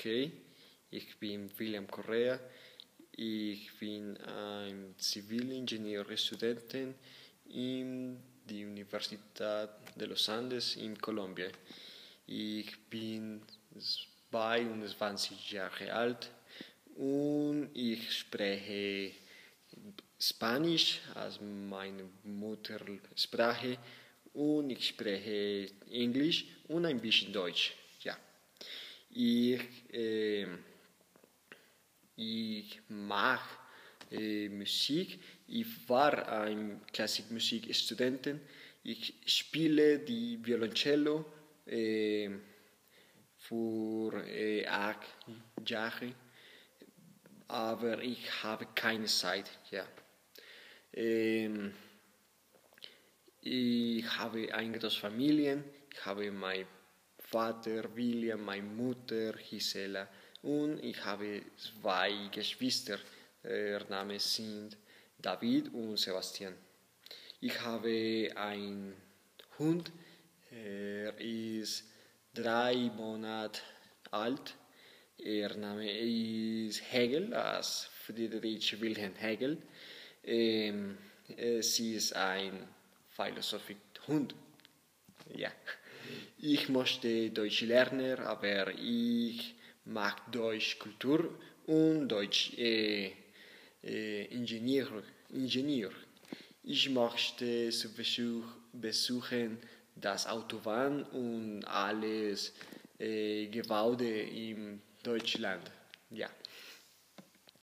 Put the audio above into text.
Okay, ich bin William Correa. Ich bin ein Zivilingenieur-Student in der Universität de los Andes in Kolumbien. Ich bin 22 Jahre alt und ich spreche Spanisch als meine Muttersprache und ich spreche Englisch und ein bisschen Deutsch. Ja. Ich, äh, ich mag Musik. Ich war ein Klassikmusikstudent. Ich spiele die Violoncello für 8 Jahre, aber ich habe keine Zeit. Ja. Ähm, Ich habe eine große Familie. Ich habe meinen Vater William, meine Mutter Gisela und ich habe 2 Geschwister. Der Name sind David und Sebastian. Ich habe einen Hund. Er ist 3 Monate alt. Der Name ist Hegel, als Friedrich Wilhelm Hegel. Sie ist ein Philosophie-Hund. Ja. Ich möchte Deutsch lernen, aber ich mag Deutsch Kultur und Deutsch Ingenieur. Ich möchte zu besuchen das Autobahn und alles Gebäude in Deutschland. Ja.